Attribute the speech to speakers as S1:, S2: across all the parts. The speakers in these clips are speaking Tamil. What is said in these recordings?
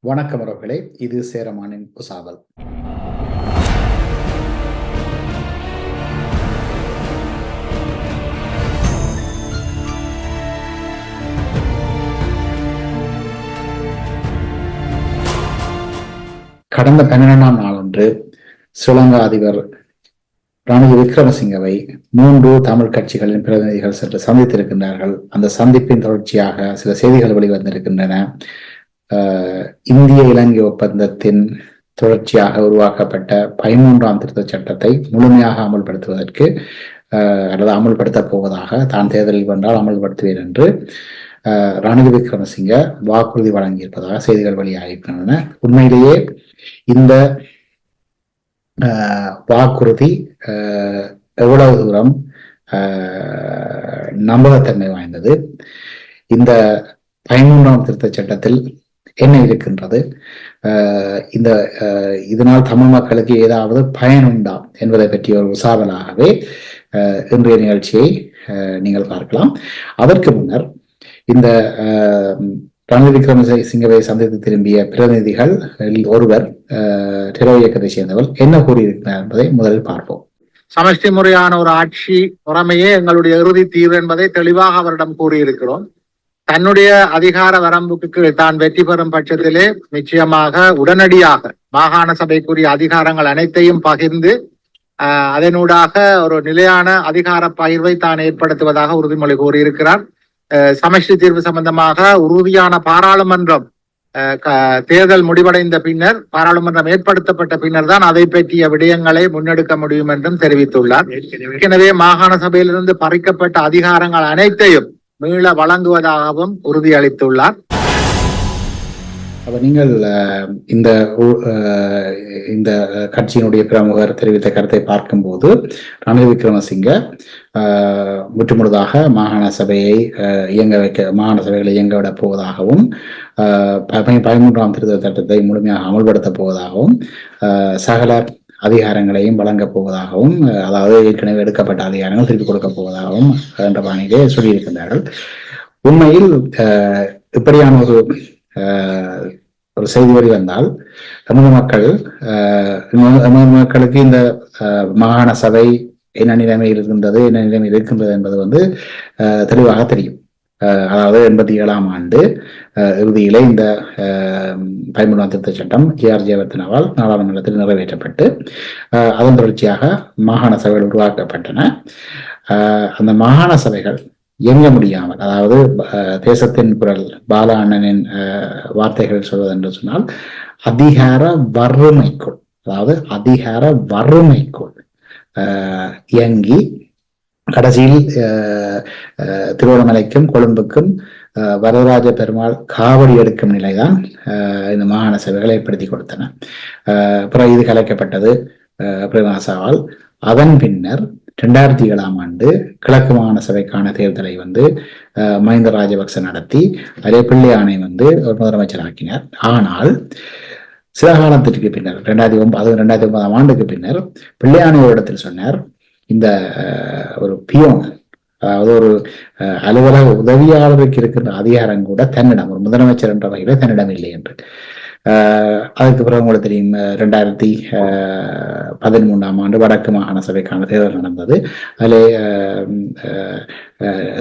S1: வணக்கம் அவர்களே, இது சேரமானின் புசாவல். கடந்த 12ஆம் நாளன்று ஸ்ரீலங்கா அதிபர் ரணில் விக்ரமசிங்கவை 3 தமிழ் கட்சிகளின் பிரதிநிதிகள் சென்று சந்தித்திருக்கின்றார்கள். அந்த சந்திப்பின் தொடர்ச்சியாக சில செய்திகள் வெளிவந்திருக்கின்றன. இந்திய இலங்கை ஒப்பந்தத்தின் தொடர்ச்சியாக உருவாக்கப்பட்ட 13ஆம் திருத்தச் சட்டத்தை முழுமையாக அமல்படுத்துவதற்கு அல்லது அமல்படுத்தப் போவதாக தான் தேர்தலில் வென்றால் அமல்படுத்துவேன் என்று ரணில் விக்ரமசிங்க வாக்குறுதி வழங்கியிருப்பதாக செய்திகள் வெளியாகின்றன. உண்மையிலேயே இந்த வாக்குறுதி எவ்வளவு தூரம் நம்பகத்தன்மை வாய்ந்தது? இந்த 13ஆம் திருத்தச் சட்டத்தில் என்ன இருக்கின்றது? இதனால் தமிழ் மக்களுக்கு ஏதாவது பயன் உண்டா என்பதை பற்றிய ஒரு உசாவலாகவே இன்றைய நிகழ்ச்சியை நீங்கள் பார்க்கலாம். அதற்கு முன்னர் இந்த ரணில் விக்ரமசிங்கவை சந்தித்து திரும்பிய பிரதிநிதிகள் ஒருவர் திரோ இயக்கத்தை சேர்ந்தவர் என்ன கூறியிருக்கிறார் என்பதை முதலில் பார்ப்போம்.
S2: சமஷ்டி முறையான ஒரு ஆட்சி முறைமையே எங்களுடைய இறுதி தீர்வு என்பதை தெளிவாக அவரிடம் கூறியிருக்கிறோம். தன்னுடைய அதிகார வரம்புக்கு தான் வெற்றி பெறும் பட்சத்திலே நிச்சயமாக உடனடியாக மாகாண சபைக்குரிய அதிகாரங்கள் அனைத்தையும் பகிர்ந்து அதனூடாக ஒரு நிலையான அதிகார பகிர்வை தான் ஏற்படுத்துவதாக உறுதிமொழி கூறியிருக்கிறார். சமஷ்டி தீர்வு சம்பந்தமாக உறுதியான பாராளுமன்றம் தேர்தல் முடிவடைந்த பின்னர், பாராளுமன்றம் ஏற்படுத்தப்பட்ட பின்னர் தான் அதை பற்றிய விடயங்களை முன்னெடுக்க முடியும் என்றும் தெரிவித்துள்ளார். எனவே மாகாண சபையிலிருந்து பறிக்கப்பட்ட அதிகாரங்கள் அனைத்தையும் மீள வழங்குவதாகவும் உறுதியளித்துள்ளார்.
S1: அப்ப நீங்கள் இந்த கட்சியினுடைய பிரமுகர் தெரிவித்த கருத்தை பார்க்கும்போது ரணில் விக்ரமசிங்க முற்றுமுழுதாக மாகாண சபைகளை இயங்க விடப் போவதாகவும் 13ஆம் திருத்த சட்டத்தை முழுமையாக அமல்படுத்தப் போவதாகவும் சகல அதிகாரங்களையும் வழங்கப் போவதாகவும், அதாவது ஏற்கனவே எடுக்கப்பட்ட அதிகாரங்கள் திருப்பிக் கொடுக்கப் போவதாகவும் என்ற பாணியிலே சொல்லியிருக்கின்றார்கள். உண்மையில் இப்படியான ஒரு செய்தி வெளிவந்தால் தமிழ் மக்களுக்கு இந்த மாகாண சபை என்ன நிலைமை இருக்கின்றது என்பது தெளிவாக தெரியும். அதாவது 87ஆம் ஆண்டு இறுதியிலே இந்த 13ஆம் திருத்தச் சட்டம் ஜே.ஆர். ஜெயவர்தனவால் நாடாளுமன்றத்தில் நிறைவேற்றப்பட்டு அதன் தொடர்ச்சியாக மாகாண சபைகள் உருவாக்கப்பட்டன. அந்த மாகாண சபைகள் இயங்க முடியாமல், அதாவது தேசத்தின் குரல் பால அண்ணனின் வார்த்தைகள் சொல்வதென்று சொன்னால் அதிகார வறுமைக்குள் இயங்கி கடைசியில் திருவண்ணாமலைக்கும் கொழும்புக்கும் வரதராஜ பெருமாள் காவடி எடுக்கும் நிலைதான் இந்த மாகாண சபைகளை ஏற்படுத்தி கொடுத்தன. அப்புறம் இது கலைக்கப்பட்டது பிரேமதாசவால். அதன் பின்னர் 2007ஆம் ஆண்டு கிழக்கு மாகாண சபைக்கான தேர்தலை மஹிந்த ராஜபக்ச நடத்தி அதே பிள்ளையானை முதலமைச்சராக்கினார். ஆனால் சில காலத்திற்கு பின்னர் 2009ஆம் ஆண்டுக்கு பின்னர் பிள்ளையானை ஒரு இடத்தில் சொன்னார், இந்த ஒரு பியோன், அதாவது ஒரு அலுவலக உதவியாளருக்கு இருக்கின்ற அதிகாரம் கூட தன்னிடம், ஒரு முதலமைச்சர் என்ற வகையில தன்னிடம் இல்லை என்று. அதுக்கு பிறகு உங்களுக்கு தெரியும், 2013ஆம் ஆண்டு வடக்கு மாகாண சபைக்கான தேர்தல் நடந்தது. அதிலே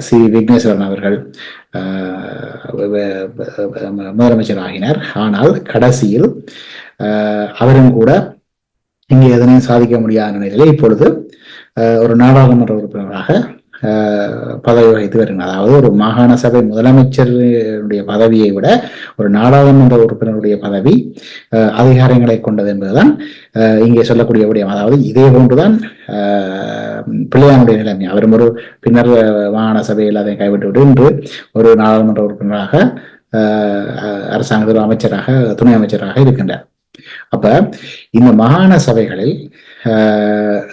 S1: சி விக்னேஸ்வரன் அவர்கள் முதலமைச்சர் ஆகினார். ஆனால் கடைசியில் அவரும் கூட இங்கே எதனையும் சாதிக்க முடியாத நிலையிலே இப்பொழுது ஒரு நாடாளுமன்ற உறுப்பினராக பதவி வகித்து வருகிறார். அதாவது ஒரு மாகாண சபை முதலமைச்சருடைய பதவியை விட ஒரு நாடாளுமன்ற உறுப்பினருடைய பதவி அதிகாரங்களை கொண்டது என்பதுதான் இங்கே சொல்லக்கூடிய விடயம். அதாவது இதே போன்றுதான் பிள்ளையானுடைய நிலைமை. அவரும் ஒரு பின்னர் மாகாண சபையில் அதை கைவிட்டுவிட்டு இன்று ஒரு நாடாளுமன்ற உறுப்பினராக அரசாங்கத்தில் அமைச்சராக, துணை அமைச்சராக இருக்கின்றார். அப்ப இந்த மாகாண சபைகளில்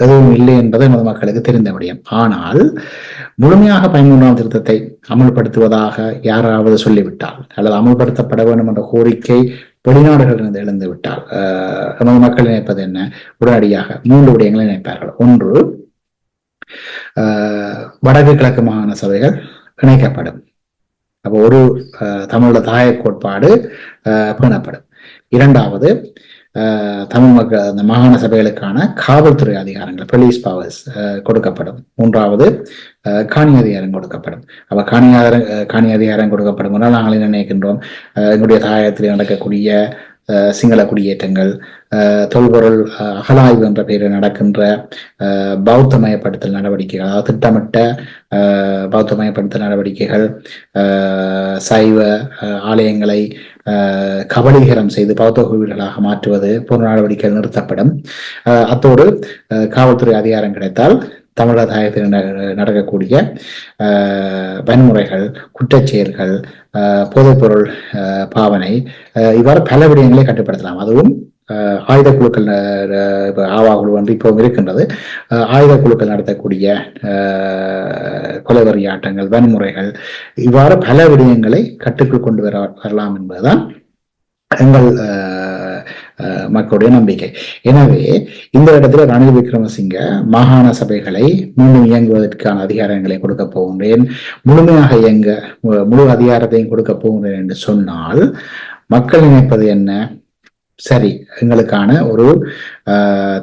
S1: எதுவும் இல்லை என்பது நமது மக்களுக்கு தெரிந்த விடயம். ஆனால் முழுமையாக 13ஆம் திருத்தத்தை அமல்படுத்துவதாக யாராவது சொல்லிவிட்டால், அல்லது அமல்படுத்தப்பட வேண்டும் என்ற கோரிக்கை வெளிநாடுகளிலிருந்து எழுந்து விட்டால் நமது மக்கள் நினைப்பது என்ன? உடனடியாக 3 விடயங்களை நினைப்பார்கள். ஒன்று, வடக்கு கிழக்கு மாகாண சபைகள் இணைக்கப்படும். அப்போ ஒரு தமிழோட தாய கோட்பாடு பேணப்படும். இரண்டாவது, தமிழ் மக்கள் அந்த மாகாண சபைகளுக்கான காவல்துறை அதிகாரங்கள், போலீஸ் பவர்ஸ் கொடுக்கப்படும். மூன்றாவது, காணி அதிகாரம் கொடுக்கப்படும். அப்ப காணி அதிகாரம் கொடுக்கப்படும் என்றால் நாங்கள் என்ன நினைக்கின்றோம், எங்களுடைய தாயத்தில் நடக்கக்கூடிய சிங்கள குடியேற்றங்கள், தொல்பொருள் அகலாய்வு என்ற பெயரில் நடக்கின்ற பௌத்தமயப்படுத்தல் நடவடிக்கைகள், அதாவது திட்டமிட்ட பௌத்தமயப்படுத்தல் நடவடிக்கைகள், சைவ ஆலயங்களை கபலீகரம் செய்து பௌத்த கோவில்களாக மாற்றுவது போன்ற நடவடிக்கைகள் நிறுத்தப்படும். அத்தோடு காவல்துறை அதிகாரம் கிடைத்தால் தமிழக தாயத்தில் நடக்கக்கூடிய வன்முறைகள், குற்றச்செயல்கள், போதைப்பொருள் பாவனை, இவ்வாறு பல விடயங்களை கட்டுப்படுத்தலாம். அதுவும் ஆயுத குழுக்கள் ஆவா குழு வந்து இப்பவும் இருக்கின்றது. ஆயுத குழுக்கள் நடத்தக்கூடிய கொலைவரியாட்டங்கள், வன்முறைகள், இவ்வாறு பல விடயங்களை கட்டுக்குள் கொண்டு வரலாம் என்பதுதான் எங்கள் மக்களுடைய நம்பிக்கை. எனவே இந்த இடத்துல ரணில் விக்ரமசிங்க மாகாண சபைகளை மீண்டும் இயங்குவதற்கான அதிகாரங்களை கொடுக்க போகின்றேன், முழுமையாக இயங்க முழு அதிகாரத்தையும் கொடுக்க போகின்றேன் என்று சொன்னால் மக்கள் நினைப்பது என்ன? சரி, எங்களுக்கான ஒரு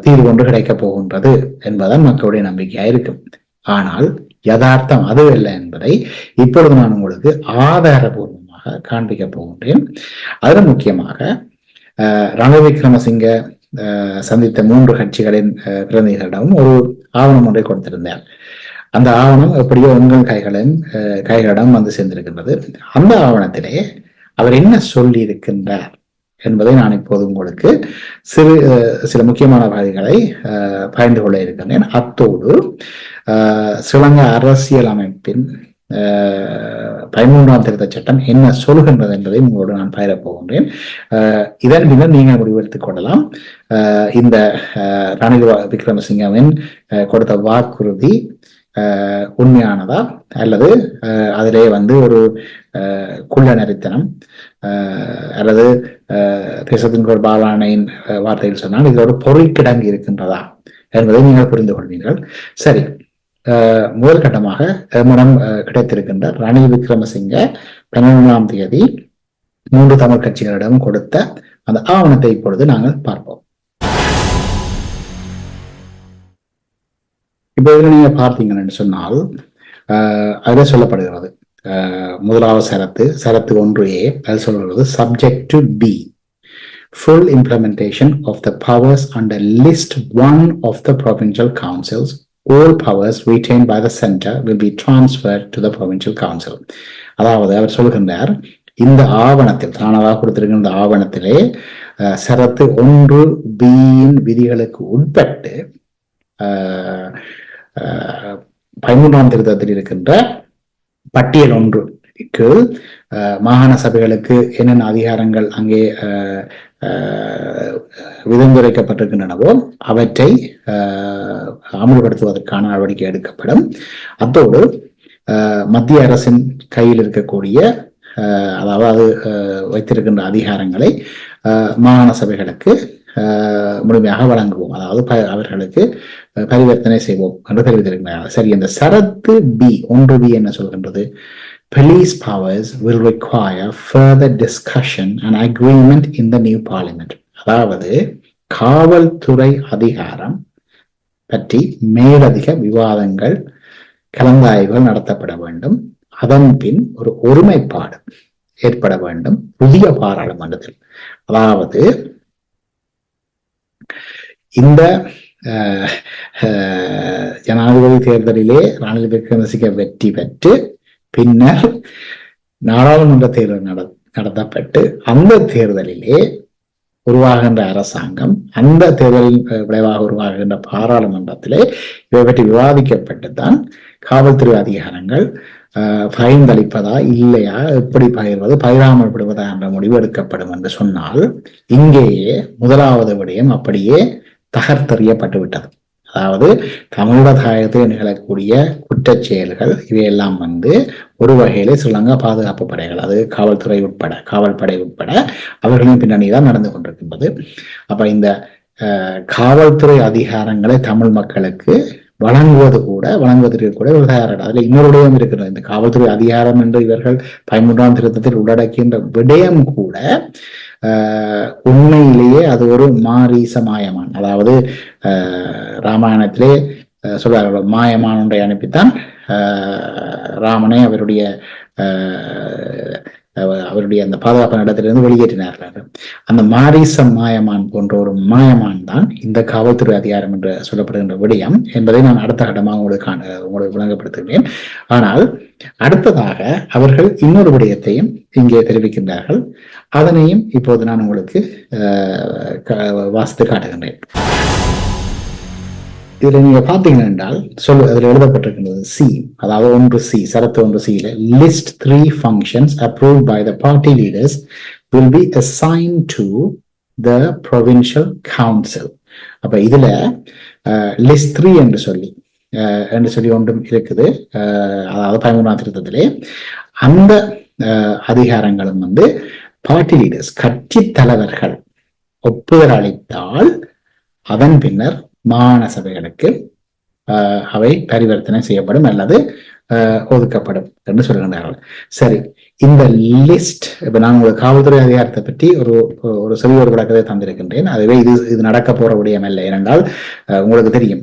S1: தீர்வு ஒன்று கிடைக்கப் போகின்றது என்பதுதான் மக்களுடைய நம்பிக்கையா இருக்கும். ஆனால் யதார்த்தம் அது இல்லை என்பதை இப்பொழுது நான் உங்களுக்கு ஆதாரபூர்வமாக காண்பிக்க போகின்றேன். அதில் முக்கியமாக ரணில் விக்ரமசிங்க சந்தித்த 3 கட்சிகளின் பிரதிநிதிகளிடமும் ஒரு ஆவணம் ஒன்றை கொடுத்திருந்தார். அந்த ஆவணம் எப்படியோ உங்கள் கைகளிடம் வந்து சேர்ந்திருக்கின்றது. அந்த ஆவணத்திலே அவர் என்ன சொல்லி இருக்கின்றார் என்பதை நான் இப்போது உங்களுக்கு சில முக்கியமான வகைகளை பகிர்ந்து கொள்ள இருக்கின்றேன். அத்தோடு ஸ்ரீலங்கா அரசியல் அமைப்பின் 13ஆம் திருத்த சட்டம் என்ன சொல்கின்றது என்பதை உங்களோடு நான் பகிரப் போகின்றேன். இதன் பின்னர் நீங்கள் முடிவெடுத்துக் கொள்ளலாம், இந்த ரணில் விக்ரமசிங்கவின் கொடுத்த வாக்குறுதி உண்மையானதா அல்லது அதிலே வந்து ஒரு குள்ள நரித்தனம் அல்லது தேசத்தின் பாலானையின் வார்த்தையில் சொன்னால் இதில் ஒரு பொறிக்கிடங்கு இருக்கின்றதா என்பதை நீங்கள் புரிந்து கொள்வீர்கள். சரி, முதல் கட்டமாக நம்மிடம் கிடைத்திருக்கின்ற ரணில் விக்ரமசிங்க 12ஆம் தேதி 3 தமிழ் கட்சிகளிடம் கொடுத்த அந்த ஆவணத்தை இப்பொழுது நாங்கள் பார்ப்போம். இப்ப இதுல நீங்க பார்த்தீங்கன்னு சொன்னால் அதுல சொல்லப்படுகிறது, முதலாவது சரத்து 1A, அது சொல்றது subject to B, full implementation of the powers under list 1 of the provincial councils. All powers retained by the center will be transferred to the provincial council. அதாவது அவர் சொல்கின்றார், இந்த ஆவணத்தில் தானதாக கொடுத்திருக்கிற இந்த ஆவணத்திலே சரத்து 1B விதிகளுக்கு உட்பட்டு 13ஆம் திருத்தத்தில் இருக்கின்ற பட்டியல் 1க்கு மாகாண சபைகளுக்கு என்னென்ன அதிகாரங்கள் அங்கே விதிந்துரைக்கப்பட்டிருக்கின்றனவோ அவற்றை அமல்படுத்துவதற்கான நடவடிக்கை எடுக்கப்படும். அத்தோடு மத்திய அரசின் கையில் இருக்கக்கூடிய அதாவது வைத்திருக்கின்ற அதிகாரங்களை மாகாண சபைகளுக்கு முழுமையாக வழங்குவோம், அதாவது அவர்களுக்கு பரிவர்த்தனை செய்வோம் என்று தெரிவித்திருக்கிறார்கள். சரி, இந்த சரத்து B 1B என்ன சொல்கின்றது? Police powers will require further discussion and agreement in the new parliament. அதாவது காவல்துறை அதிகாரம் பற்றி மேலதிக விவாதங்கள், கலந்தாய்வுகள் நடத்தப்பட வேண்டும். அதன் பின் ஒரு ஒருமைப்பாடு ஏற்பட வேண்டும் புதிய பாராளுமன்றத்தில். அதாவது இந்த ஜனாதிபதி தேர்தலிலே ரணில் விக்ரமசிங்க வெற்றி பெற்று பின்னர் நாடாளுமன்ற தேர்தல் நடத்தப்பட்டு அந்த தேர்தலிலே உருவாகின்ற அரசாங்கம், அந்த தேர்தலின் விளைவாக உருவாகின்ற பாராளுமன்றத்திலே இவை பற்றி விவாதிக்கப்பட்டுத்தான் காவல்துறை அதிகாரங்கள் பகிர்ந்தளிப்பதா இல்லையா, எப்படி பகிர்வது, பகிராமல் விடுவதா என்ற முடிவு எடுக்கப்படும் என்று சொன்னால் இங்கேயே முதலாவது விடயம் அப்படியே தகர்த்தெறியப்பட்டு விட்டது. அதாவது தமிழக தாயத்தில் நிகழக்கூடிய குற்றச் செயல்கள் இவையெல்லாம் வந்து ஒரு வகையிலே ஸ்ரீலங்கா பாதுகாப்பு படைகள், அது காவல்துறை உட்பட, காவல்படை உட்பட அவர்களின் பின்னணி தான் நடந்து கொண்டிருக்கின்றது. அப்ப இந்த காவல்துறை அதிகாரங்களை தமிழ் மக்களுக்கு வழங்குவதற்கு கூட ஒரு தயாராக. அதுல இன்னொரு விடயம் இருக்கிறது. இந்த காவல்துறை அதிகாரம் என்று இவர்கள் 13ஆம் திருத்தத்தில் உள்ளடக்கின்ற விடயம் கூட உண்மையிலேயே அது ஒரு மாரீச மாயமான். அதாவது ராமாயணத்திலே சொல்வார்கள், மாயமான் ஒன்றை அனுப்பித்தான் ராமனை அவருடைய அந்த பாதுகாப்பு இடத்திலிருந்து வெளியேற்றினார்கள். அந்த மாரீச மாயமான் போன்ற ஒரு மாயமான் தான் இந்த காவல்துறை அதிகாரம் என்று சொல்லப்படுகின்ற விடயம் என்பதை நான் அடுத்த கட்டமாக உங்களுக்கு விளங்கப்படுத்துகிறேன். ஆனால் அடுத்ததாக அவர்கள் இன்னொரு விடயத்தையும் இங்கே தெரிவிக்கின்றார்கள். அதனையும் இப்போது நான் உங்களுக்கு வாசித்து காட்டுகின்றேன். இதுல நீங்க பாத்தீங்கன்னா என்றால் அதுல எழுதப்பட்டிருக்கின்றது சி, அதாவது 1C, Sarath 1Cல list 3 functions approved by the party leaders will be assigned to the provincial council. அப்ப இதுல list 3 என்று சொல்லி ஒன்றும் இருக்குது. அதாவது 13ஆம் திருத்தத்திலே அந்த அதிகாரங்களும் பார்ட்டி லீடர்ஸ், கட்சி தலைவர்கள் ஒப்புதல் அளித்தால் அதன் பின்னர் மாகாண சபைகளுக்கு அவை பரிவர்த்தனை செய்யப்படும் அல்லது ஒதுக்கப்படும் என்று சொல்கின்றார்கள். சரி, இந்த லிஸ்ட் இப்ப நான் உங்களுக்கு காவல்துறை அதிகாரத்தை பற்றி ஒரு சிறிய ஒரு விளக்கத்தை தந்திருக்கின்றேன். அதுவே இது நடக்க போற விடயம் அல்ல. ஏனென்றால் உங்களுக்கு தெரியும்,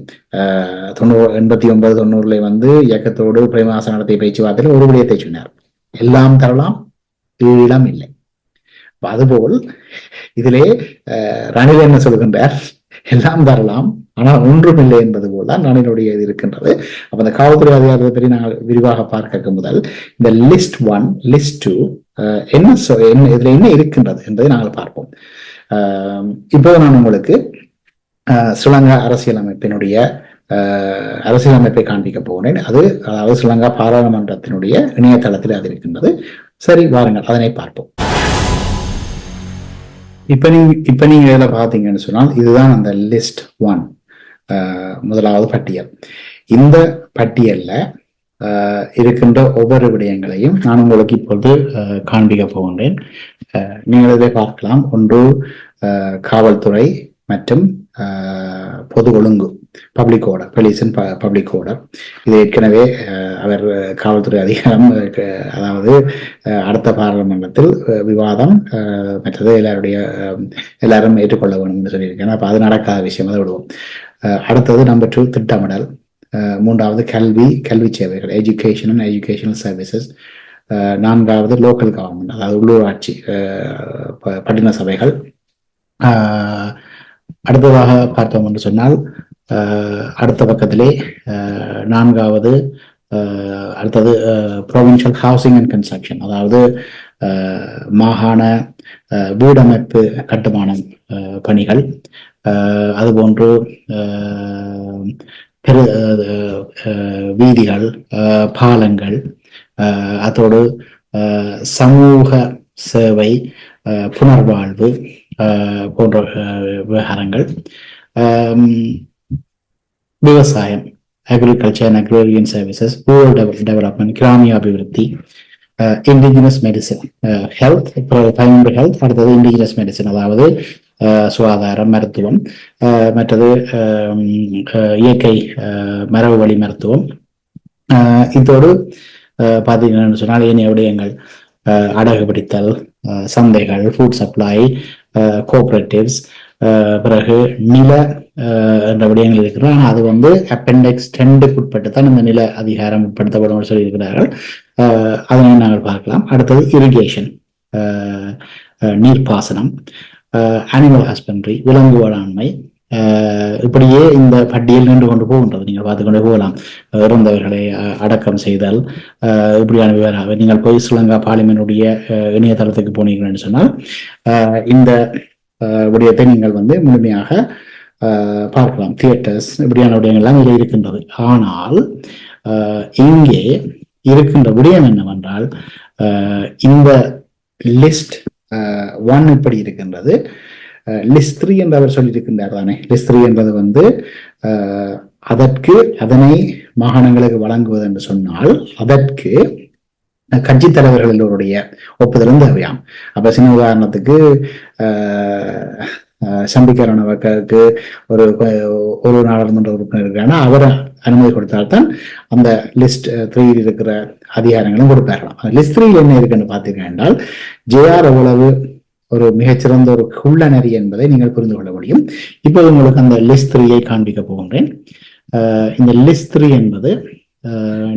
S1: 89 90 இயக்கத்தோடு பிரேமதாசன் நடத்திய பேச்சுவார்த்தையில் ஒரு விடயத்தை சொன்னார், எல்லாம் தரலாம், ஈழம் இல்லை. அதுபோல் இதிலே ரணில் என்ன சொல்கின்றார், எல்லாம் தரலாம் ஆனால் ஒன்றும் இல்லை என்பது போல்தான் ரணிலுடைய இது இருக்கின்றது. அப்ப அந்த காவல்துறை அதிகாரத்தை பற்றி நாங்கள் விரிவாக பார்க்க முதல் இந்த லிஸ்ட் 1 லிஸ்ட் 2 இதுல என்ன இருக்கின்றது என்பதை நாங்கள் பார்ப்போம். இப்போ நான் உங்களுக்கு ஸ்ரீலங்கா அரசியலமைப்பை காண்பிக்க போகிறேன். அதாவது ஸ்ரீலங்கா பாராளுமன்றத்தினுடைய இணையதளத்தில் அது இருக்கின்றது. சரி, வாருங்கள் அதனை பார்ப்போம். இப்ப நீங்க இதுல பாத்தீங்கன்னு சொன்னால் இதுதான் அந்த லிஸ்ட் 1, முதலாவது பட்டியல். இந்த பட்டியல்ல இருக்கின்ற ஒவ்வொரு விடயங்களையும் நான் உங்களுக்கு இப்பொழுது காண்பிக்க போகின்றேன். நீங்கள் இதை பார்க்கலாம். ஒன்று காவல்துறை மற்றும் பொது ஒழுங்கு, public order, police and public order. இது ஏற்கனவே அவர் காவல்துறை அதிகாரம், அதாவது அடுத்த பாராளுமன்றத்தில் விவாதம் மற்றது எல்லாரும் ஏற்றுக்கொள்ள வேண்டும் என்று சொல்லியிருக்கேன். அப்ப அது நடக்காத விஷயம், அதை விடுவோம். அடுத்தது நம்பர் 2 திட்டமிடல். 3வது கல்வி சேவைகள், எஜுகேஷன் அண்ட் எஜுகேஷனல் சர்வீசஸ். 4வது லோக்கல் கவர்மெண்ட், அதாவது உள்ளூராட்சி பட்டின சபைகள். அடுத்ததாக பார்த்தோம் என்று சொன்னால் அடுத்த பக்கத்திலே 4வது அடுத்தது ப்ரொவின்சியல் ஹவுசிங் அண்ட் கன்ஸ்ட்ரக்ஷன், அதாவது மாகாண வீடமைப்பு கட்டுமானம் பணிகள். அதுபோன்று வீதிகள், பாலங்கள், அதோடு சமூக சேவை, புனர்வாழ்வு போன்ற விவகாரங்கள். விவசாயம், agriculture and agrarian services, rural development, கிராமிய அபிவிருத்தி, இண்டிஜினஸ் மெடிசின், ஹெல்த், ஹெல்த். அடுத்தது இண்டிஜினஸ் மெடிசின், அதாவது சுகாதாரம், மருத்துவம், மற்றது இயற்கை மரபு வழி மருத்துவம். இதோடு பார்த்தீங்கன்னு சொன்னால் ஏனைய விடயங்கள், அடகு பிடித்தல், சந்தைகள், ஃபுட் சப்ளை, கோஆபரேட்டிவ்ஸ், பிறகு நில என்ற விடயங்கள் இருக்கிறது. ஆனால் அது அப்பெண்டெக்ஸ் 10க்கு உட்பட்டு தான் இந்த நில அதிகாரம் உட்படுத்தப்படும் சொல்லியிருக்கிறார்கள். அதனையும் நாங்கள் பார்க்கலாம். அடுத்தது இரிகேஷன், நீர்ப்பாசனம், அனிமல் ஹஸ்பண்ட்ரி, விலங்கு வேளாண்மை. இப்படியே இந்த பட்டியல் நின்று கொண்டு போகின்றது. நீங்கள் பார்த்துக்கொண்டே போகலாம். இறந்தவர்களை அடக்கம் செய்தல், இப்படியான விவரம். நீங்கள் போய் ஸ்ரீலங்கா பார்லிமென்டுடைய இணையதளத்துக்கு போனீங்கன்னு சொன்னால் இந்த விடயத்தை நீங்கள் முழுமையாக பார்க்கலாம். தியேட்டர்ஸ், இப்படியான விடயங்கள்லாம் இதில் இருக்கின்றது. ஆனால் இங்கே இருக்கின்ற விடயம் என்னவென்றால், இந்த லிஸ்ட் 1 இப்படி இருக்கின்றது. லிஸ்ட் 3 என்று அவர் சொல்லியிருக்கின்றார் தானே. லிஸ்ட் 3 என்பது அதனை மாகாணங்களுக்கு வழங்குவது என்று சொன்னால் அதற்கு கட்சி தலைவர்கள் எல்லோருடைய ஒப்புதலும் தேவையாம். அப்ப சின்ன உதாரணத்துக்கு சம்பிக்க ரணவக்கவுக்கு ஒரு நாடாளுமன்ற உறுப்பினர் இருக்காங்கன்னா அவரை அனுமதி கொடுத்தால்தான் அந்த லிஸ்ட் 3 இருக்கிற அதிகாரங்களும் கொடுப்பாரலாம். லிஸ்ட் 3 என்ன இருக்குன்னு பார்த்தீங்க என்றால் ஜேஆர் எவ்வளவு ஒரு மிகச்சிறந்த ஒரு குள்ளநரி என்பதை நீங்கள் புரிந்து கொள்ள முடியும். இப்போது உங்களுக்கு அந்த லிஸ்ட் 3 காண்பிக்க போகின்றேன். இந்த லிஸ்ட் 3 என்பது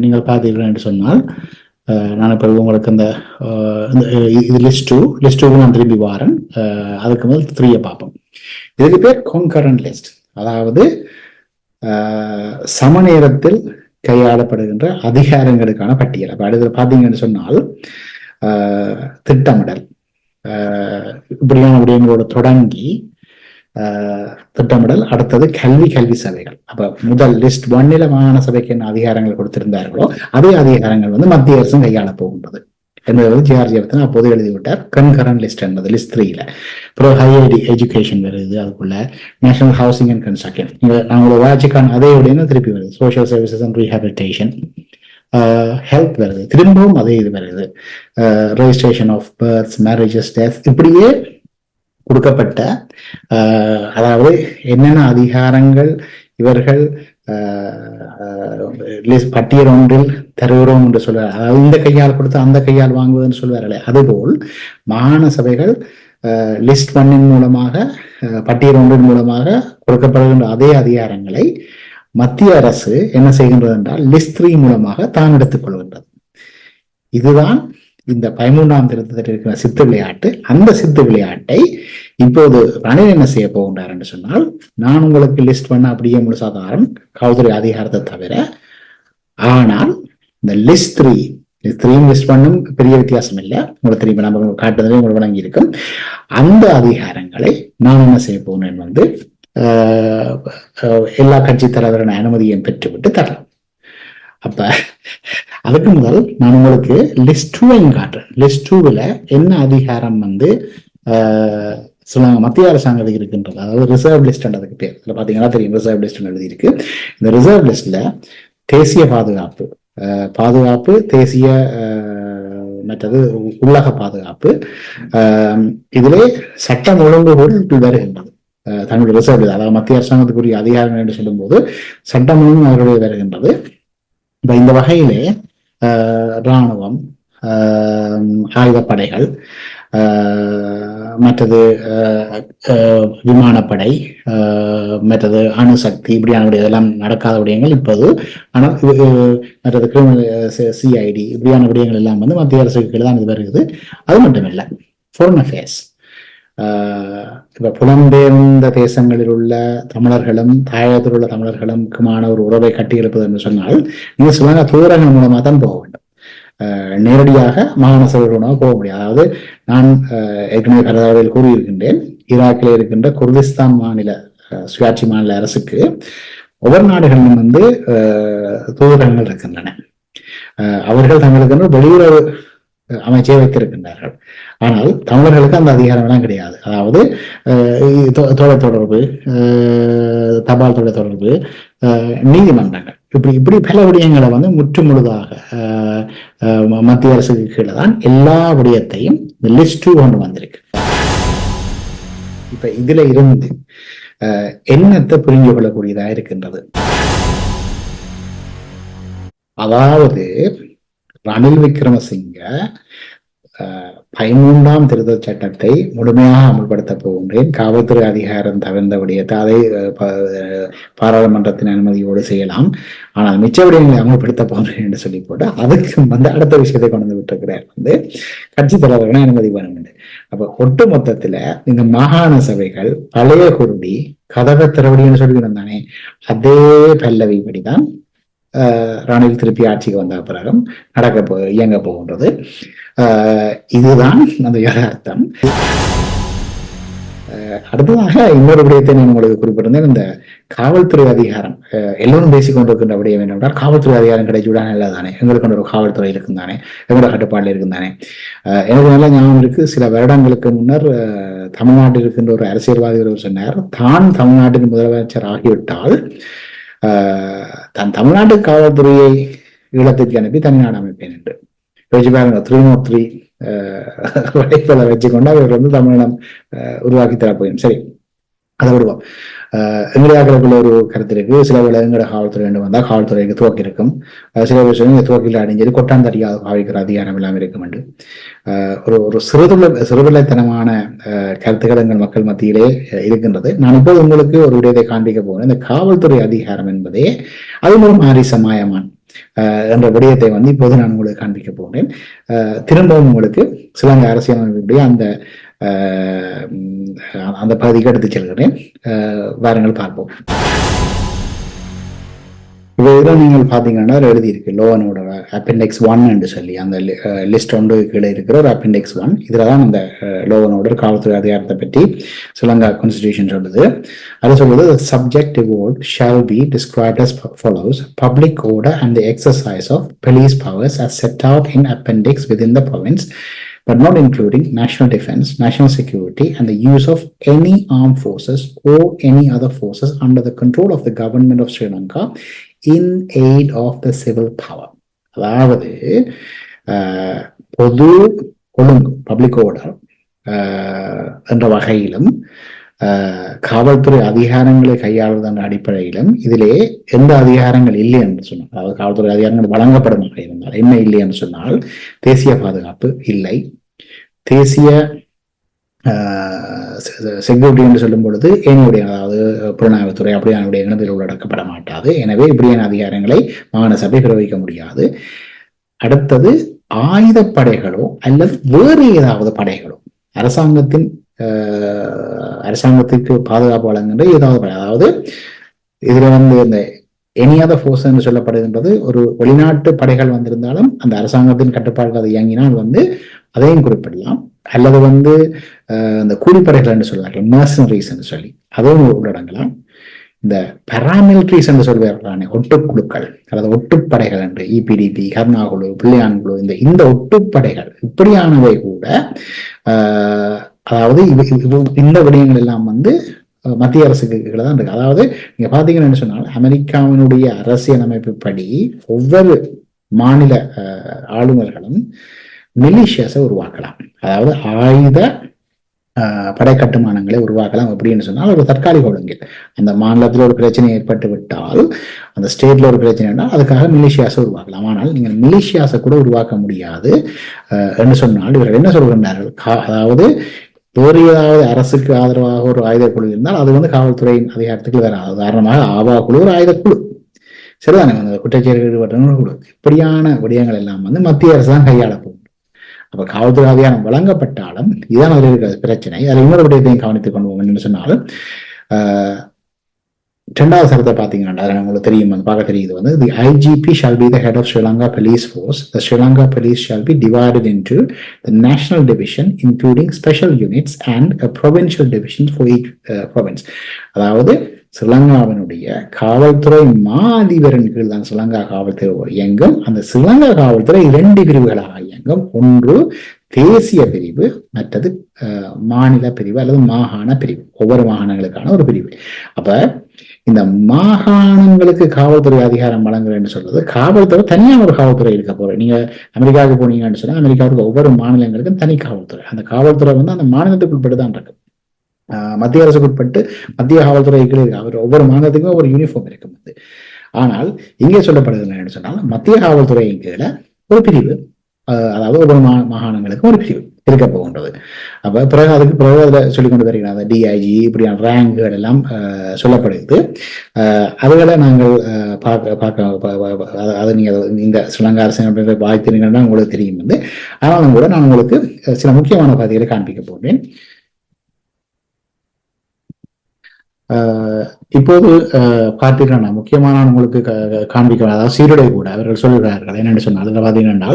S1: நீங்கள் பார்த்தீர்கள் என்று சொன்னால் நான் இப்போ உங்களுக்கு அந்த இது லிஸ்ட் 2 நான் திரும்பி வாரேன். அதுக்கு முதல் 3 பார்ப்போம். இதுக்கு பேர் கான்கரண்ட் லிஸ்ட், அதாவது சமநேரத்தில் கையாளப்படுகின்ற அதிகாரங்களுக்கான பட்டியல். அப்ப அடுத்து பார்த்தீங்கன்னு சொன்னால் திட்டமிடல் இப்படியான விடயங்களோட தொடங்கி திட்டமிடல், அடுத்தது கல்வி சபைகள். அப்ப முதல் லிஸ்ட் 1 மாகாண சபைக்கு என்ன அதிகாரங்கள் கொடுத்திருந்தார்களோ அதே அதிகாரங்கள் மத்திய அரசும் கையாள போகின்றது என்பது ஜிஆர்ஜி அப்போது எழுதிவிட்டார். கன்கரண்ட் லிஸ்ட் என்பது லிஸ்ட் 3ல. அப்புறம் ஹையர் எஜுகேஷன் வருது, அதுக்குள்ள நேஷனல் ஹவுசிங் அண்ட் கன்ஸ்ட்ரக்ஷன், நாங்களோட வளர்ச்சிக்கான அதே உடைய திருப்பி வருது. Social services and rehabilitation, health வருது, திரும்பவும் அதே இது வருது. Registration of births, marriages, deaths, இப்படியே கொடுக்கப்பட்ட அதாவது என்னென்ன அதிகாரங்கள் இவர்கள் பட்டியல் ஒன்றில் தருகிறோம் என்று சொல்வார். அதாவது இந்த கையால் கொடுத்து அந்த கையால் வாங்குவதுன்னு சொல்வார்களே, அதுபோல் மாகாண சபைகள் லிஸ்ட் 1 மூலமாக பட்டியல் ஒன்றின் மூலமாக கொடுக்கப்படுகின்ற அதே அதிகாரங்களை மத்திய அரசு என்ன செய்கின்றது என்றால் லிஸ்ட் 3 மூலமாக தான் எடுத்துக் கொள்கின்றது. இதுதான் இந்த 13ஆம் திருத்தத்தில் இருக்கிற சித்து விளையாட்டு. அந்த சித்து விளையாட்டை இப்போது ரணில் என்ன செய்ய போகின்றார் என்று சொன்னால், நான் உங்களுக்கு லிஸ்ட் பண்ண அப்படியே முழுசாதாரம் காவல்துறை அதிகாரத்தை தவிர, ஆனால் இந்த லிஸ்ட் 3 லிஸ்ட் பண்ணும் பெரிய வித்தியாசம் இல்லை, உங்களுக்கு திரும்பி நம்ம காட்டுதலே உங்களுக்கு வழங்கி இருக்கும். அந்த அதிகாரங்களை நான் என்ன செய்ய போகிறேன் எல்லா கட்சி தலைவரின் அனுமதியும் பெற்றுவிட்டு தரலாம். அப்ப அதுக்கு முதல் நான் உங்களுக்கு லிஸ்ட் 2 காட்டுறேன். லிஸ்ட் 2ல என்ன அதிகாரம் சொல்லுவாங்க மத்திய அரசாங்கத்துக்கு இருக்கின்றது, அதாவது ரிசர்வ் லிஸ்ட் அதுக்கு பேர். இதுல பாத்தீங்கன்னா தெரியும் ரிசர்வ் லிஸ்ட் எழுதி இருக்கு. இந்த ரிசர்வ் லிஸ்ட்ல தேசிய பாதுகாப்பு, தேசிய மற்றது உள்ளக பாதுகாப்பு, இதிலே சட்டம் ஒழுங்கு கூட வருகின்றது. தன்னுடைய ரிசர்வ், அதாவது மத்திய அரசாங்கத்துக்குரிய அதிகாரம் என்று சொல்லும் போது சட்டம் ஒழுங்கு அவர்களுடைய வருகின்றது. இந்த வகையிலே இராணுவம், ஆயுதப்படைகள், மற்றது விமானப்படை, மற்றது அணுசக்தி, இப்படியான இதெல்லாம் நடக்காத விடயங்கள் இப்போது. ஆனால் மற்றது கிரிமினல் சிஐடி இப்படியான விடயங்கள் எல்லாம் மத்திய அரசுக்கு கீழே தான் இது வருகிறது. அது மட்டும் இல்லை, ஃபாரின் அஃபேர்ஸ், இப்ப புலம்பெயர்ந்த தேசங்களில் உள்ள தமிழர்களும் தாயகத்தில் உள்ள தமிழர்களுக்குமான ஒரு உறவை கட்டியிருப்பது என்று சொன்னால் நீங்க சொல்லுங்க தூதரகம் மூலமா தான் போக வேண்டும், நேரடியாக மாகாண சபைகளுடன் போக முடியாது. அதாவது நான் ஏற்கனவே கரதாவில் கூறியிருக்கின்றேன், ஈராக்கில் இருக்கின்ற குர்திஸ்தான் மாநில சுயாட்சி மாநில அரசுக்கு ஒவ்வொரு நாடுகளிலும் தூதரகங்கள் இருக்கின்றன. அவர்கள் தங்களுக்கு வெளியுறவு அமைச்சே வைத்திருக்கின்றார்கள். ஆனால் தமிழர்களுக்கு அந்த அதிகாரம் எல்லாம் கிடையாது. அதாவது தொலைத்தொடர்பு, தபால் தொலைத்தொடர்பு, நீதிமன்றங்கள், இப்படி பல விடயங்களை முற்று முழுதாக மத்திய அரசுக்கு கீழே தான் எல்லா விடயத்தையும் இந்த லிஸ்ட் கொண்டு வந்திருக்கு. இப்ப இதுல இருந்து என்னத்தை புரிஞ்சு கொள்ளக்கூடியதா இருக்கின்றது. அதாவது ரணில் விக்ரமசிங்க 13ஆம் திருத்த சட்டத்தை முழுமையாக அமல்படுத்த போகின்றேன், காவல்துறை அதிகாரம் தவிர்ந்த விடயத்தை அதை பாராளுமன்றத்தின் அனுமதியோடு செய்யலாம், ஆனால் மிச்ச விடயங்களை அமல்படுத்த போகிறேன் என்று சொல்லி போட்டு அதுக்கு அடுத்த விஷயத்தை கொண்டு வந்து விட்டிருக்கிறார், கட்சி தலைவர்களை அனுமதி வேணும். அப்ப ஒட்டு மொத்தத்துல இந்த மாகாண சபைகள் பழைய குருடி கதவை திறவடின்னு சொல்லியிருந்தானே, அதே பல்லவி படிதான் ரணில் திருப்பி ஆட்சிக்கு வந்த பிறகு இயங்க போகின்றது. இதுதான் அந்த யதார்த்தம். அடுத்ததாக இன்னொரு விடயத்தை நான் உங்களுக்கு குறிப்பிட்டிருந்தேன், இந்த காவல்துறை அதிகாரம். எல்லோரும் பேசிக் கொண்டிருக்கின்ற விடயம் என்னென்றால் காவல்துறை அதிகாரம் கிடைச்சுவிடா நல்லதானே, எங்களுக்கு ஒரு காவல்துறை இருக்கும் தானே, எங்களோட கட்டுப்பாடுல இருக்கும் தானே. எனக்கு நல்ல ஞாபகம் இருக்கு, சில வருடங்களுக்கு முன்னர் தமிழ்நாட்டில் இருக்கின்ற ஒரு அரசியல்வாதி சொன்னார், தான் தமிழ்நாட்டின் முதலமைச்சர் ஆகிவிட்டால் தன் தமிழ்நாட்டு காவல்துறையை ஈழத்துக்கு அனுப்பி தனிநாடு அமைப்பேன் என்று யோசிச்சு பாருங்க. 303 வச்சுக்கொண்டு அவர் தமிழினம் உருவாக்கி தரப்போயும். சரி, அதை விடுவோம். எங்கடையாக்களுக்குள்ள ஒரு கருத்து இருக்கு. சில வேலை எங்கட காவல்துறை வேண்டும் வந்தால் காவல்துறைக்கு துவக்கி இருக்கும். சில விஷயம் துவக்கில் அடைஞ்சது கொட்டாந்தடியாக பாவிக்கிற அதிகாரம் இல்லாமல் இருக்கும் என்று ஒரு சிறுபிள்ளைத்தனமான கருத்துக்கள் எங்கள் மக்கள் மத்தியிலே இருக்கின்றது. நான் இப்போது உங்களுக்கு ஒரு விடயத்தை காண்பிக்க போகிறேன். இந்த காவல்துறை அதிகாரம் என்பதே அது ஒரு மாறி சமாயமான் என்ற விடயத்தை இப்போது நான் உங்களுக்கு காண்பிக்க போகிறேன். திரும்பவும் உங்களுக்கு சிலங்க அரசியலமைப்புடைய அந்த பகுதிக்கு எடுத்து செல்கிறேன். வாருங்கள் பார்ப்போம். இப்போ நீங்கள் பார்த்தீங்கன்னா எழுதியிருக்கு லோ அண்ட் ஆர்டர் அப்பெண்டிக்ஸ் 1 என்று சொல்லி அந்த லிஸ்ட் ஒன்று கீழே இருக்கிற ஒரு அப்பெண்டிக்ஸ் 1. இதில் தான் அந்த லோ அண்ட் ஆர்டர் காவல்துறை அதிகாரத்தை பற்றி ஸ்ரீலங்கா கான்ஸ்டிடியூஷன் சொல்லுது. அது சொல்லுது subjective word shall be described as follows: public order and the exercise of police powers as set out in appendix within the province, but not including national defense, national security, and the use of any armed forces or any other forces under the control of the government of Sri Lanka in aid of the civil power. அதாவது பொது ஒழுங்கு பப்ளிக் ஆர்டர் என்ற வகையிலும் காவல்துறை அதிகாரங்களை கையாளுவதன் அடிப்படையிலும் இதிலே எந்த அதிகாரங்கள் இல்லை என்று சொன்னால், அதாவது காவல்துறை அதிகாரங்கள் வழங்கப்படும் இருந்தால் என்ன இல்லை என்று சொன்னால், தேசிய பாதுகாப்பு இல்லை, தேசிய செக்யூரிட்டி என்று சொல்லும் பொழுது ஏனையுடைய, அதாவது புலனாய்வுத்துறை அப்படியான விடயங்கள் உள்ளடக்கப்பட மாட்டாது. எனவே இப்படியான அதிகாரங்களை மாகாண சபை பிறப்பிக்க முடியாது. அடுத்தது ஆயுதப்படைகளோ அல்லது வேறு ஏதாவது படைகளோ அரசாங்கத்திற்கு பாதுகாப்பு வழங்குகின்ற ஏதாவது படை, அதாவது இதுல இந்த எனி அதர் ஃபோர்ஸ் என்று சொல்லப்படுகின்றது ஒரு வெளிநாட்டு படைகள் வந்திருந்தாலும் அந்த அரசாங்கத்தின் கட்டுப்பாடுகள் அதை இயங்கினால் அதையும் குறிப்பிடலாம். அல்லது இந்த கூலிப்படைகள் என்று சொல்வார்கள், மர்சனரிஸ் என்று சொல்லி அதுவும் உள்ளடங்கலாம். இந்த பாராமிலிட்ரிஸ் என்று சொல்வார்களான ஒட்டுக்குழுக்கள் அல்லது ஒட்டுப்படைகள் என்று இபிடிபி, கர்நாகுழு, பிள்ளையான் குழு, இந்த ஒட்டுப்படைகள் இப்படியானவை கூட அதாவது இந்த விடயங்கள் எல்லாம் மத்திய அரசுக்கு கீழே தான் இருக்கு. அதாவது நீங்க பாத்தீங்கன்னு சொன்னால் அமெரிக்காவினுடைய அரசியலமைப்பு படி ஒவ்வொரு மாநில ஆளுநர்களும் மிலிஷியஸை உருவாக்கலாம், அதாவது ஆயுத படை கட்டுமானங்களை உருவாக்கலாம். அப்படின்னு சொன்னால் ஒரு தற்காலிக ஒழுங்கில் அந்த மாநிலத்தில் ஒரு பிரச்சனை ஏற்பட்டு விட்டால், அந்த ஸ்டேட்ல ஒரு பிரச்சனைனா அதுக்காக மிலிஷியாஸை உருவாக்கலாம். ஆனால் நீங்கள் மிலிஷியாஸை கூட உருவாக்க முடியாது என்று சொன்னால் இவர்கள் என்ன சொல்கின்றார்கள், அதாவது வேறு ஏதாவது அரசுக்கு ஆதரவாக ஒரு ஆயுத குழு இருந்தால் அது காவல்துறையின் அதிகாரத்துக்கு வராது. உதாரணமாக ஆவா குழு ஒரு ஆயுத குழு, சரிதானே, குற்றச்செயல்கள் ஈடுபட்ட குழு. இப்படியான விடயங்கள் எல்லாம் மத்திய அரசு தான் கையாள போகும். அப்ப காவல்துறை அதிகாரம் வழங்கப்பட்டாலும் இதுதான் அதில் இருக்கிற பிரச்சனை. அதில் இன்னொரு விடயத்தையும் கவனித்துக் கொள்வோம். என்னன்னு சொன்னால், 2வது சரத்தை பார்த்தீங்கன்னா உங்களுக்கு தெரியும், பார்க்க தெரியுது, the IGP shall be the head of Sri Lanka Police Force. The Sri Lanka Police shall be divided into the national division including special units and a provincial division for each province. அதாவது ஸ்ரீலங்காவினுடைய காவல்துறை மாதிபரின் கீழ் தான் ஸ்ரீலங்கா காவல்துறை இயங்கும். அந்த ஸ்ரீலங்கா காவல்துறை 2 பிரிவுகளாக இயங்கும். ஒன்று தேசிய பிரிவு, மற்றது மாநில பிரிவு அல்லது மாகாண பிரிவு. ஒவ்வொரு மாகாணங்களுக்கான ஒரு பிரிவு. அப்ப இந்த மாகாணங்களுக்கு காவல்துறை அதிகாரம் வழங்குறேன்னு சொல்றது, காவல்துறை தனியாக ஒரு காவல்துறை இருக்க போறேன். நீங்க அமெரிக்காவுக்கு போனீங்கன்னு சொன்னா அமெரிக்காவுக்கு ஒவ்வொரு மாநிலங்களுக்கும் தனி காவல்துறை. அந்த காவல்துறை அந்த மாநிலத்துக்கு உட்பட்டு தான் இருக்கு. மத்திய அரசுக்கு உட்பட்டு மத்திய காவல்துறை கீழே அவர் ஒவ்வொரு மாநிலத்துக்கும் ஒரு யூனிஃபார்ம் இருக்கும். ஆனால் இங்கே சொல்லப்படுது என்னன்னு சொன்னால், மத்திய காவல்துறையின் கீழே ஒரு பிரிவு, அதாவது ஒவ்வொரு மாகாணங்களுக்கும் ஒரு பிரிவு இருக்க போகின்றது. அப்ப பிறகு அதுக்கு பிறகு அதில் சொல்லிக்கொண்டு வருகிறாங்க டிஐஜி இப்படியான ரேங்குகள் எல்லாம் சொல்லப்படுகிறது. அதுகளை நாங்கள் அதை நீங்க இந்த ஸ்ரீலங்கா அரசு வாய்த்திருங்கன்னா உங்களுக்கு தெரியும். ஆனாலும் கூட நான் உங்களுக்கு சில முக்கியமான பகுதிகளை காண்பிக்க போகிறேன். இப்போது பார்த்தீங்கன்னா முக்கியமான உங்களுக்கு காண்பிக்க, அதாவது சீருடை கூட அவர்கள் சொல்லுகிறார்கள். என்னென்னு சொன்னால் அதில் பார்த்தீங்கன்னா,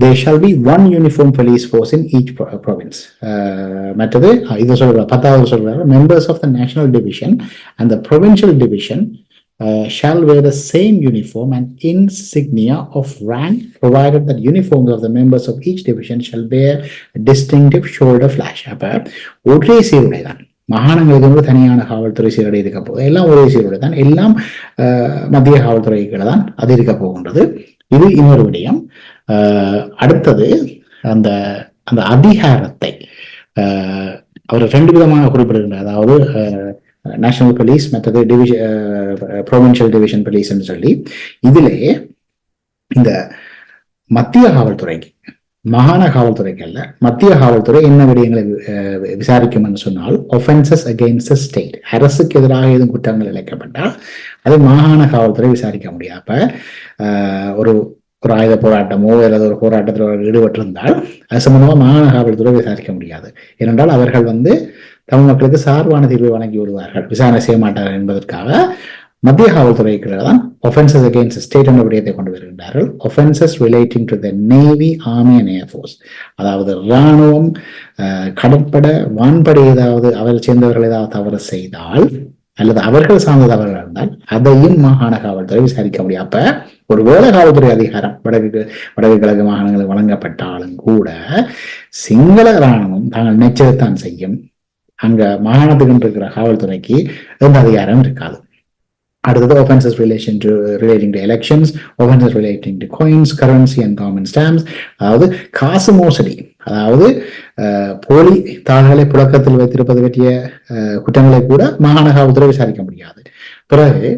S1: there shall be one uniform police force in each province. மற்றது இதை சொல்ற 10வது சொல்றாரு, members of the national division and the provincial division shall wear the same uniform and insignia of rank, provided that uniforms of the members of each division shall bear a distinctive shoulder flash. அப்ப ஒரே சீருடை தான். மாகாணங்களுக்கு தனியான காவல்துறை சீருடை இருக்க போகுது. எல்லாம் ஒரே சீருடை தான். எல்லாம் மத்திய காவல்துறைகளை தான் அது இருக்க போகின்றது. இது இன்னொரு விடயம். அடுத்தது அந்த அதிகாரத்தை அவர் ரெண்டு விதமாக குறிப்பிடுகின்றார். அதாவது நேஷனல் போலீஸ், மற்றது ப்ரொவின்சியல் டிவிஷன் போலீஸ் என்று சொல்லி. இதிலே இந்த மத்திய காவல்துறைக்கு, மாகாண காவல்துறைக்கு அல்ல, மத்திய காவல்துறை என்ன விடயங்களை விசாரிக்கும் என்று சொன்னால், ஒஃபென்சஸ் அகெயின்ஸ்ட் ஸ்டேட், அரசுக்கு எதிராக எதுவும் குற்றங்கள் இழைக்கப்பட்டால் அது மாகாண காவல்துறை விசாரிக்க முடியாது. அப்ப ஒரு ஆயுத போராட்டமோ அல்லது ஒரு போராட்டத்தில் ஈடுபட்டிருந்தால் அது சம்பந்தமா மாகாண காவல்துறை விசாரிக்க முடியாது. ஏனென்றால் அவர்கள் தமிழ் மக்களுக்கு சார்பான தீர்வை வழங்கி விடுவார்கள், விசாரணை செய்ய மாட்டார்கள் என்பதற்காக மத்திய காவல்துறைக்கு தான் ஒஃபென்சஸ் அகெயின்ஸ்ட் ஸ்டேட் என்ற விடயத்தை கொண்டு வருகின்றார்கள். Offences relating to the navy, army and air force, அதாவது இராணுவம், கடற்படை, வான்படை ஏதாவது அவர்கள் சேர்ந்தவர்கள் ஏதாவது தவறு செய்தால் அல்லது அவர்கள் சார்ந்த தவறுகள் இருந்தால் அதையும் மாகாண காவல்துறை விசாரிக்க முடியும். அப்ப ஒருவேளை காவல்துறை அதிகாரம் வடக்கு கிழக்கு மாகாணங்களுக்கு வழங்கப்பட்டாலும் கூட சிங்கள இராணுவம் தாங்கள் நிச்சயத்தான் செய்யும். அங்க மாகாணத்துக்கு இருக்கிற காவல்துறைக்கு எந்த அதிகாரம் இருக்காது. அடுத்தது offenses relating to elections, offenses relating to coins, currency and government stamps, அதாவது காசு மோசடி, அதாவது போலி தாள்களை புழக்கத்தில் வைத்திருப்பது பற்றிய குற்றங்களை கூட மாகாண காவல்துறை விசாரிக்க முடியாது. பிறகு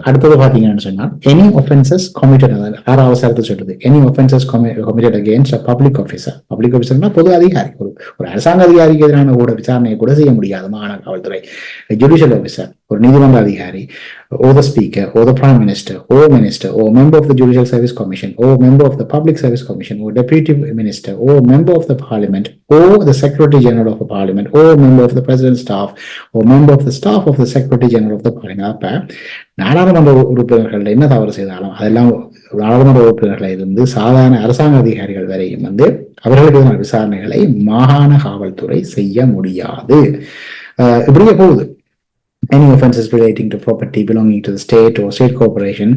S1: அடுத்தது பாத்தீங்கன்னு சொன்னால் எனி ஒஃபென்சஸ் கமிட்டட், ஆறாவது சரத்து சொல்றது, any offences committed against a public officer. Public ஆஃபீஸர்னா பொது அதிகாரி, ஒரு அரசாங்க அதிகாரிக்கு எதிரான கூட விசாரணையை கூட செய்ய முடியாது மாகாண காவல்துறை. ஜுடிஷியல் ஆஃபீஸர், ஒரு நீதிமன்ற அதிகாரி, or the speaker, or the prime minister, or minister, or member of the judicial service commission, or member of the public service commission, or deputy minister, or member of the parliament, or the secretary general of the parliament, or member of the president's staff, or member of the staff of the secretary general of the parliament. அப்ப நாடாளுமன்ற உறுப்பினர்கள் என்ன தவறு செய்தாலும் அதெல்லாம் நாடாளுமன்ற உறுப்பினர்களை இருந்து சாதாரண அரசாங்க அதிகாரிகள் வரையும் அவர்களுக்கு விசாரணைகளை மாகாண காவல்துறை செய்ய முடியாது. இப்படியே போகுது. Any offenses relating to property belonging to the state or state corporation,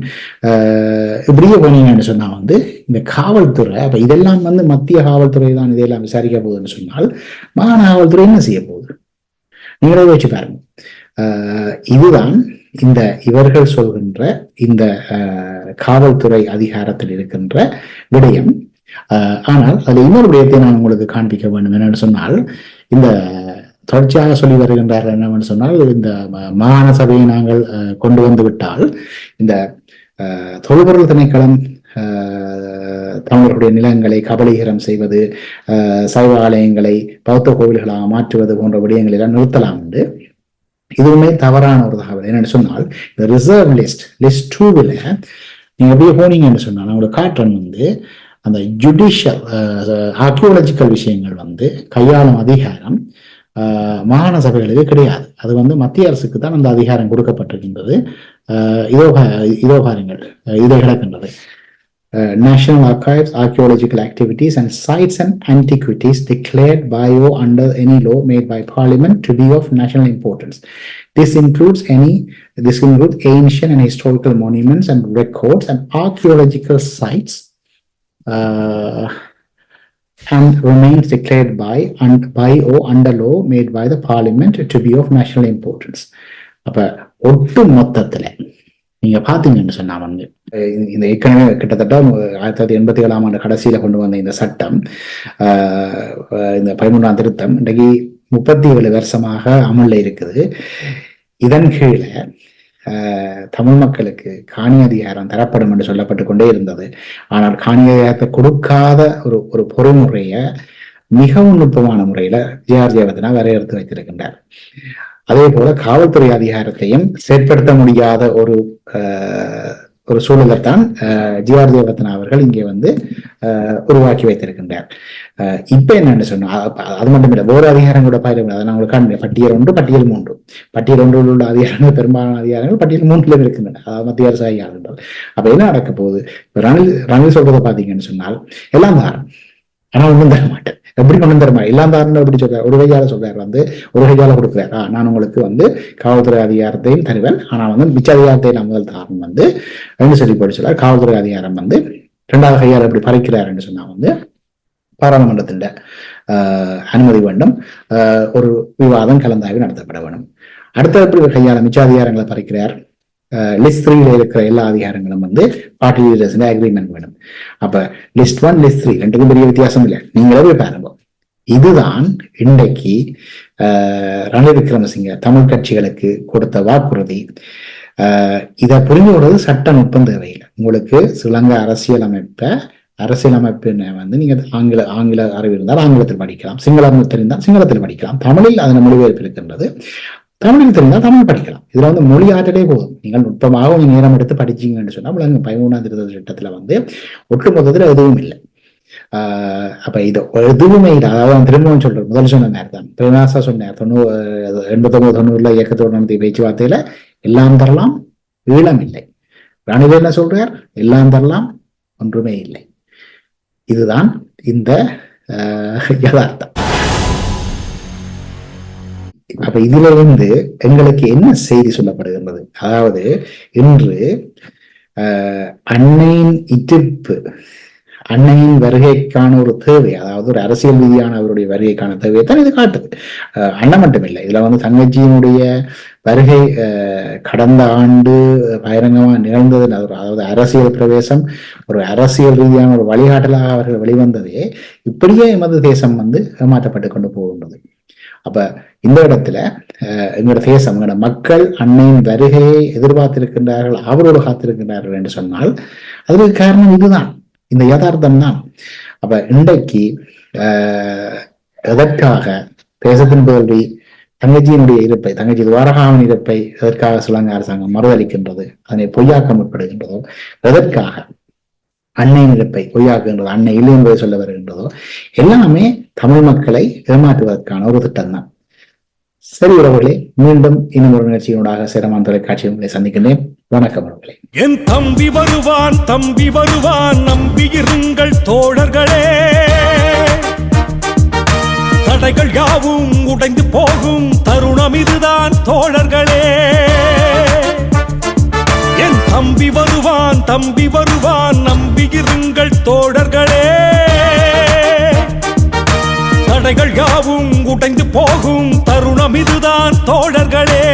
S1: இப்படியே போனீங்கன்னு சொன்னா இந்த காவல்துறை, அப்ப இதெல்லாம் மத்திய காவல்துறை தான் இதெல்லாம் விசாரிக்க போகுதுன்னு சொன்னால் மாகாண காவல்துறை என்ன செய்ய போகுது? நீங்களே வச்சு பாருங்க. இதுதான் இவர்கள் சொல்கின்ற இந்த காவல்துறை அதிகாரத்தில் இருக்கின்ற விடயம். ஆனால் அதுல இன்னொரு விடயத்தை நான் உங்களுக்கு காண்பிக்க வேண்டும். என்னன்னு சொன்னால், இந்த தொடர்ச்சியாக சொல்லி வருகின்றார்கள் என்னவென்று சொன்னால், இந்த மாகாண சபையை நாங்கள் கொண்டு வந்து விட்டால் இந்த தொல்பொருள் திணைக்களம் தமிழர்களுடைய நிலங்களை கபலீகரம் செய்வது, சைவ ஆலயங்களை பௌத்த கோவில்களாக மாற்றுவது போன்ற விடயங்களை எல்லாம் நிறுத்தலாம் என்று. இதுவுமே தவறான ஒரு தகவல். என்னன்னு சொன்னால், இந்த ரிசர்வ் லிஸ்ட் 2ல நீங்க எப்படியே போனீங்கன்னு சொன்னால் உங்களுக்கு காட்டுறன் அந்த ஜுடிஷியல் ஆர்கியோலஜிக்கல் விஷயங்கள் கையாளும் அதிகாரம் மாகாண சபைகளுக்கு கிடையாது. அது மத்திய அரசுக்கு தான் அந்த அதிகாரம் கொடுக்கப்பட்டிருக்கின்றது. இதோ பாருங்கள், இதை கிடக்கின்றது. National Archives, Archaeological Activities and Sites and Antiquities declared by or under any law made by Parliament to be of national importance. This includes ancient and historical monuments and records and archaeological sites and remains declared by or under law made by the Parliament to be of national importance. அப்ப ஒட்டு மொத்தத்துல நீங்க பாத்தீங்கன்னு சொன்னா இந்த ஏற்கனவே கிட்டத்தட்ட 1987ஆம் ஆண்டு கடைசியில கொண்டு வந்த இந்த சட்டம், இந்த 13ஆம் திருத்தம் இன்றைக்கு 37 வருஷமாக அமல்ல இருக்குது. இதன் கீழே தமிழ் மக்களுக்கு காணி அதிகாரம் தரப்படும் என்று சொல்லப்பட்டு கொண்டே இருந்தது. ஆனால் காணி அதிகாரத்தை கொடுக்காத ஒரு பொறிமுறைய மிகவும் நுட்பமான முறையில ஜே.ஆர். ஜெயவர்தனா வரையறுத்து வைத்திருக்கின்றார். அதே போல காவல்துறை அதிகாரத்தையும் செயற்படுத்த முடியாத ஒரு சூழலைத்தான் ஜே.ஆர். ஜெயவர்தனா அவர்கள் இங்கே உருவாக்கி வைத்திருக்கின்றார். இப்ப என்னன்னு சொன்னா, அது மட்டும் இல்லை, வேறு அதிகாரம் கூட பயிர முடியாது. நான் உங்களுக்கு காண்பேன். பட்டியல் 1, பட்டியல் 3. பட்டியல் 1 உள்ள அதிகாரங்கள், பெரும்பாலான அதிகாரங்கள் பட்டியல் 3ல இருக்கின்றன. அதாவது மத்திய அரசு அதிகாரங்கள். அப்ப என்ன நடக்க போகுது? ரணில் சொல்றதை பாத்தீங்கன்னு சொன்னால், எல்லாம் தாரம், ஆனா ஒன்றும் தர மாட்டேன். எப்படி கொண்டு தரமா எல்லாம் தாருன்னு எப்படி சொல்றாரு? ஒரு கையால சொல்றாரு, ஒரு கையால கொடுக்குறாரு, நான் உங்களுக்கு காவல்துறை அதிகாரத்தையும் தருவேன், ஆனா மிச்ச அதிகாரத்தை நான் முதல் தாரம் என்ன சொல்லி போட்டு சொல்றாரு. காவல்துறை அதிகாரம் 2வது கையால எப்படி பறிக்கிறாருன்னு சொன்னா பாராளுமன்றத்தின் அனுமதி வேண்டும், ஒரு விவாதம் கலந்தாய்வு நடத்தப்பட வேண்டும். அடுத்த எப்படி கையால மிச்ச அதிகாரங்களை பறிக்கிறார்? லிஸ்ட் 3ல இருக்கிற எல்லா அதிகாரங்களும் பார்ட்டி லீடர்ஸ் அக்ரிமெண்ட் வேணும். அப்ப லிஸ்ட் 1, லிஸ்ட் 3 ரெண்டுக்கும் பெரிய வித்தியாசம் இல்லை. நீங்களே போய் பாருங்க. இதுதான் இன்றைக்கு ரணில் விக்ரமசிங்க தமிழ் கட்சிகளுக்கு கொடுத்த வாக்குறுதி. இதை புரிந்து கொள்வது சட்ட நுட்பம் தேவையில்லை. உங்களுக்கு ஸ்ரீலங்கா அரசியலமைப்பினை வந்து நீங்க ஆங்கில அறிவு இருந்தால் ஆங்கிலத்தில் படிக்கலாம், சிங்களம் தெரிந்தால் சிங்களத்தில் படிக்கலாம், தமிழில் அதன் மொழிபெயர்ப்பு இருக்கின்றது, தமிழில் தெரிந்தால் தமிழ் படிக்கலாம். இதுல வந்து மொழி ஆற்றலே போதும். நீங்கள் நுட்பமாக நீங்க நேரம் எடுத்து படிச்சீங்கன்னு சொன்னா 13ஆம் திருத்த சட்டத்துல வந்து ஒட்டுமொத்தத்துல எதுவும் இல்லை. அப்ப இது எதுவுமே இல்லை. அதாவது திரும்பவும் சொல்றேன், முதல் சொன்ன நேரம் தான் பிரேமதாசா சொன்னார் 89-90 இயக்கத்தோடு நடத்திய பேச்சுவார்த்தையில எல்லாம் தரலாம், ஈழம் இல்லை. ரணில் என்ன சொல்றார்? எல்லாம் தரலாம், ஒன்றுமே இல்லை. இதுதான் இந்த யதார்த்தம். அப்ப இதுல இருந்து எங்களுக்கு என்ன செய்தி சொல்லப்படுகின்றது? அதாவது இன்று அன்னையின் இட்டிப்பு, அன்னையின் வருகைக்கான ஒரு தேவை, அதாவது ஒரு அரசியல் ரீதியான அவருடைய வருகைக்கான தேவையை தான் இது காட்டுது. அண்ணன் மட்டும் இல்லை, இதுல வந்து தங்கச்சியினுடைய வருகை கடந்த ஆண்டு பகிரங்கமாக நிகழ்ந்தது. அதாவது அரசியல் பிரவேசம் ஒரு அரசியல் ரீதியான ஒரு வழிகாட்டலாக அவர்கள் வெளிவந்ததே இப்படியே எமது தேசம் வந்து ஏமாற்றப்பட்டு கொண்டு போகின்றது. அப்ப இந்த இடத்துல எங்களோட தேசம், எங்களோட மக்கள் அன்னையின் வருகையை எதிர்பார்த்திருக்கின்றார்கள், அவரோடு காத்திருக்கின்றார்கள் என்று சொன்னால் அதுக்கு காரணம் இதுதான், இந்த யதார்த்தம் தான். அப்ப இன்றைக்கு எதற்காக தேசத்தின் தோல்வி, தங்கச்சியினுடைய இருப்பை, தங்கச்சி துவாரகாவின் இருப்பை எதற்காக ஸ்ரீலங்கா அரசாங்கம் மறுதளிக்கின்றது, அதனை பொய்யாக்க முற்படுகின்றதோ, எதற்காக அன்னையின் இருப்பை பொய்யாக்குகின்றதோ, அன்னை இல்லை என்பதை சொல்ல வருகின்றதோ, எல்லாமே தமிழ் மக்களை ஏமாற்றுவதற்கான ஒரு திட்டம் தான். சரி உறவுகளே, மீண்டும் இன்னும் ஒரு நிகழ்ச்சியினூடாக சேரமான் தொலைக்காட்சி உங்களை சந்திக்கின்றேன். வணக்கம் உறவுகளே.
S3: என் தம்பி வருவான், தம்பி வருவான், நம்பியிருங்கள் தோழர்களே. தடைகள் யாவும் உடைந்து போகும் தருணம் இதுதான் தோழர்களே. என் தம்பி வருவான், தம்பி வருவான், நம்பியிருங்கள் தோழர்களே. தடைகள் யாவும் உடைந்து போகும் தருணம் இதுதான் தோழர்களே.